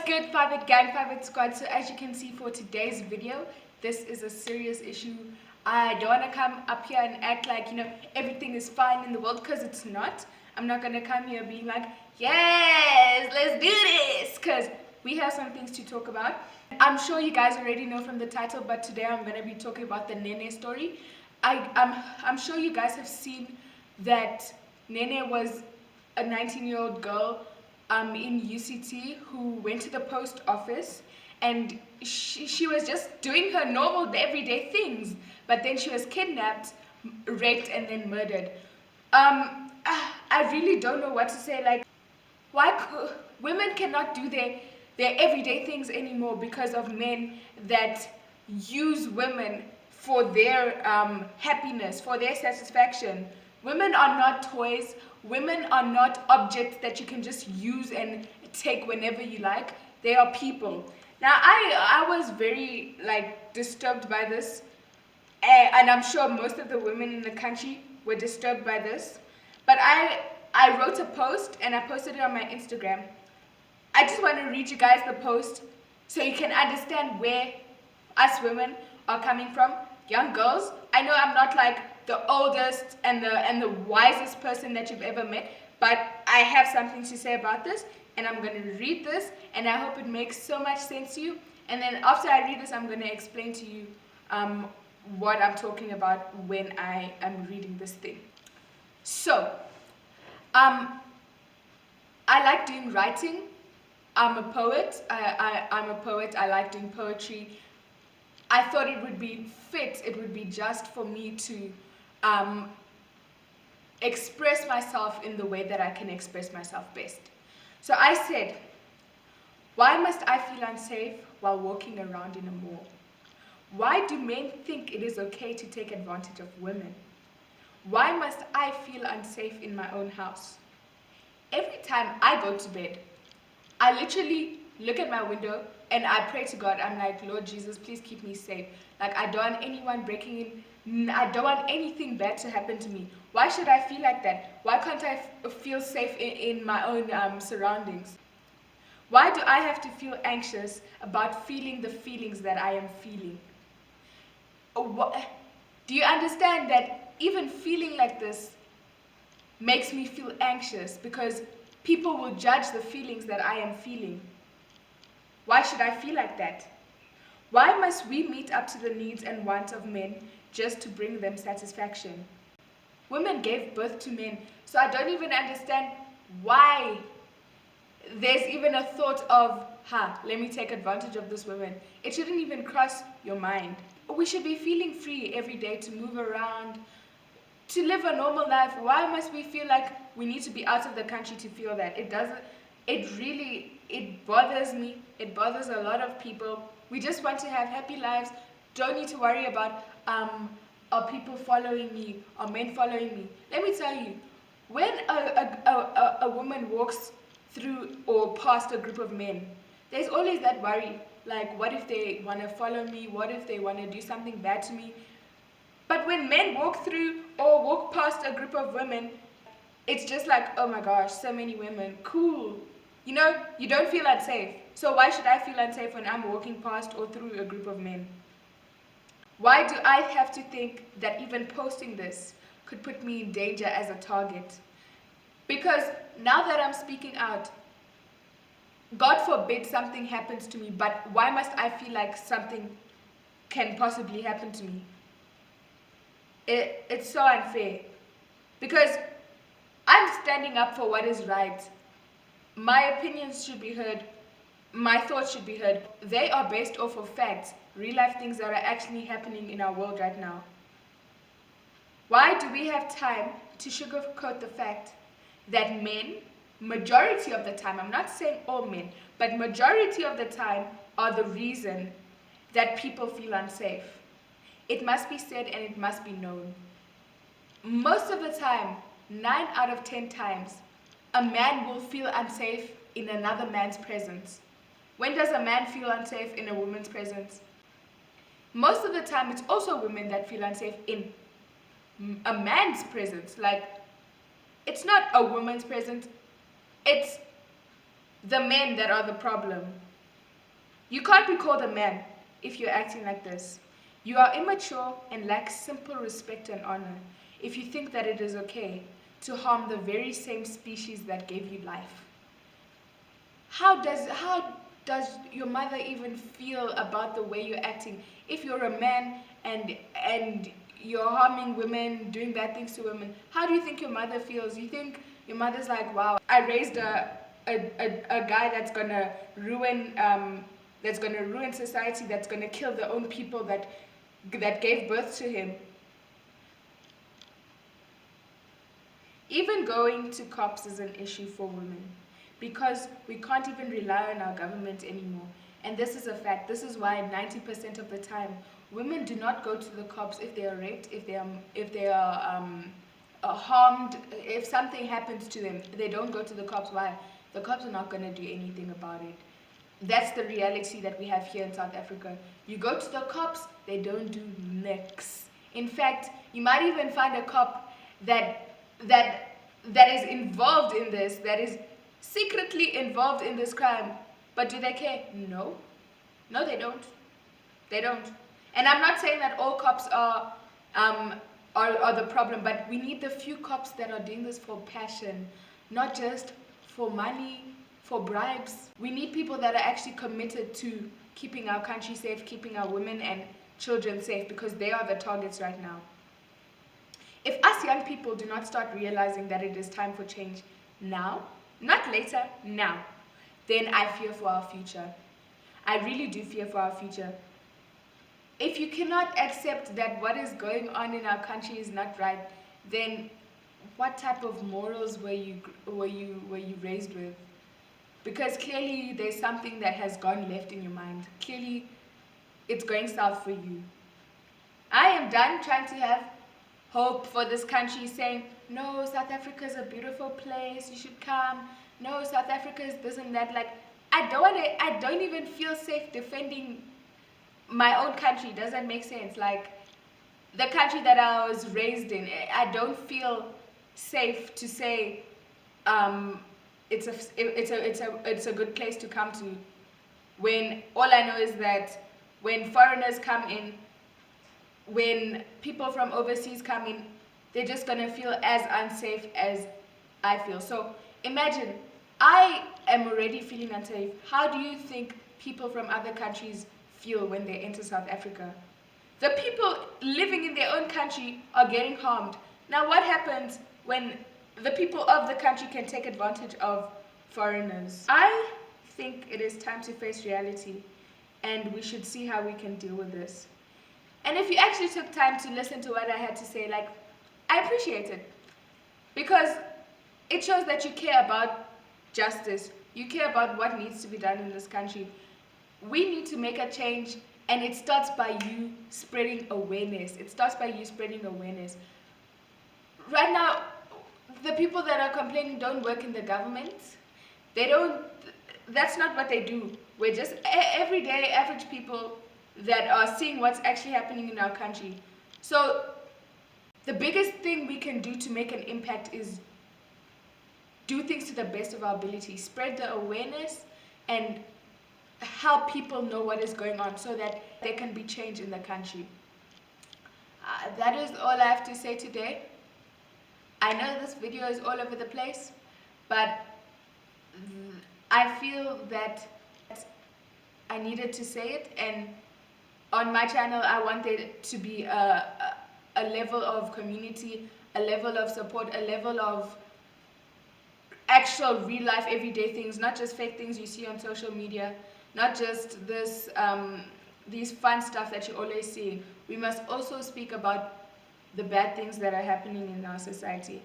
good, Private Gang, Private Squad? So as you can see for today's video, this is a serious issue. I don't want to come up here and act like, everything is fine in the world, because it's not. I'm not going to come here being like, yes, let's do this, because we have some things to talk about. I'm sure you guys already know from the title, but today I'm going to be talking about the Nene story. I'm sure you guys have seen that Nene was a 19-year-old girl in UCT who went to the post office, and she was just doing her normal everyday things, but then she was kidnapped, raped, and then murdered. I really don't know what to say. Like, women cannot do their everyday things anymore because of men that use women for their happiness, for their satisfaction. Women are not toys. Women are not objects that you can just use and take whenever you like. They are people. Now, I was very disturbed by this, and I'm sure most of the women in the country were disturbed by this. But I wrote a post and I posted it on my Instagram. I just want to read you guys the post so you can understand where us women are coming from. Young girls, I know I'm not like the oldest and the wisest person that you've ever met, but I have something to say about this, and I'm going to read this, and I hope it makes so much sense to you. And then after I read this, I'm going to explain to you what I'm talking about when I am reading this thing. So, I like doing writing. I'm a poet. I'm a poet. I like doing poetry. I thought it would be fit, it would be just for me to express myself in the way that I can express myself best. So I said, why must I feel unsafe while walking around in a mall? Why do men think it is okay to take advantage of women? Why must I feel unsafe in my own house? Every time I go to bed, I literally look at my window and I pray to God. I'm like, Lord Jesus, please keep me safe. Like, I don't want anyone breaking in. I don't want anything bad to happen to me. Why should I feel like that? Why can't I feel safe in my own surroundings? Why do I have to feel anxious about feeling the feelings that I am feeling? Do you understand that even feeling like this makes me feel anxious, because people will judge the feelings that I am feeling? Why should I feel like that? Why must we meet up to the needs and wants of men just to bring them satisfaction? Women gave birth to men, so I don't even understand why there's even a thought of, let me take advantage of this woman. It shouldn't even cross your mind. We should be feeling free every day to move around, to live a normal life. Why must we feel like we need to be out of the country to feel that? It bothers me. It bothers a lot of people. We just want to have happy lives. Don't need to worry about are people following me, are men following me. Let me tell you, when a woman walks through or past a group of men, there's always that worry, like, what if they want to follow me? What if they want to do something bad to me? But when men walk through or walk past a group of women, it's just like, oh my gosh, so many women, cool. You don't feel unsafe. So why should I feel unsafe when I'm walking past or through a group of men? Why do I have to think that even posting this could put me in danger as a target? Because now that I'm speaking out, God forbid something happens to me, but why must I feel like something can possibly happen to me? It's so unfair, because I'm standing up for what is right. My opinions should be heard. My thoughts should be heard. They are based off of facts, real life things that are actually happening in our world right now. Why do we have time to sugarcoat the fact that men, majority of the time, I'm not saying all men, but majority of the time, are the reason that people feel unsafe? It must be said and it must be known. Most of the time, 9 out of 10 times, a man will feel unsafe in another man's presence. When does a man feel unsafe in a woman's presence? Most of the time, it's also women that feel unsafe in a man's presence. Like, it's not a woman's presence, it's the men that are the problem. You can't be called a man if you're acting like this. You are immature and lack simple respect and honor if you think that it is okay to harm the very same species that gave you life. How does your mother even feel about the way you're acting? If you're a man and you're harming women, doing bad things to women, how do you think your mother feels? You think your mother's like, wow, I raised a guy that's gonna ruin society, that's gonna kill the own people that gave birth to him. Even going to cops is an issue for women because we can't even rely on our government anymore. And this is a fact. This is why 90% of the time women do not go to the cops if they are raped, if they are harmed, if something happens to them. They don't go to the cops. Why? The cops are not going to do anything about it. That's the reality that we have here in South Africa. You go to the cops, they don't do nix. In fact, you might even find a cop that is involved in this, that is secretly involved in this crime. But do they care? No. No, they don't. They don't. And I'm not saying that all cops are the problem, but we need the few cops that are doing this for passion, not just for money, for bribes. We need people that are actually committed to keeping our country safe, keeping our women and children safe, because they are the targets right now. If us young people do not start realizing that it is time for change now, not later, now, then I fear for our future. I really do fear for our future. If you cannot accept that what is going on in our country is not right, then what type of morals were you raised with? Because clearly there's something that has gone left in your mind. Clearly it's going south for you. I am done trying to have hope for this country, saying, no, South Africa is a beautiful place, you should come. No, South Africa is this and that. Like, I don't even feel safe defending my own country. Doesn't make sense. Like, the country that I was raised in, I don't feel safe to say it's a good place to come to, when all I know is that when foreigners come in, when people from overseas come in, they're just gonna feel as unsafe as I feel. So imagine, I am already feeling unsafe. How do you think people from other countries feel when they enter South Africa? The people living in their own country are getting harmed. Now what happens when the people of the country can take advantage of foreigners? I think it is time to face reality, and we should see how we can deal with this. And if you actually took time to listen to what I had to say, like, I appreciate it. Because it shows that you care about justice. You care about what needs to be done in this country. We need to make a change, and it starts by you spreading awareness. It starts by you spreading awareness. Right now, the people that are complaining don't work in the government. They don't, that's not what they do. We're just everyday average people that are seeing what's actually happening in our country. So the biggest thing we can do to make an impact is do things to the best of our ability, spread the awareness, and help people know what is going on so that there can be change in the country. That is all I have to say today. I know this video is all over the place, but I feel that I needed to say it, and on my channel I wanted to be a level of community, a level of support, a level of actual real life everyday things, not just fake things you see on social media, not just this these fun stuff that you always see. We must also speak about the bad things that are happening in our society.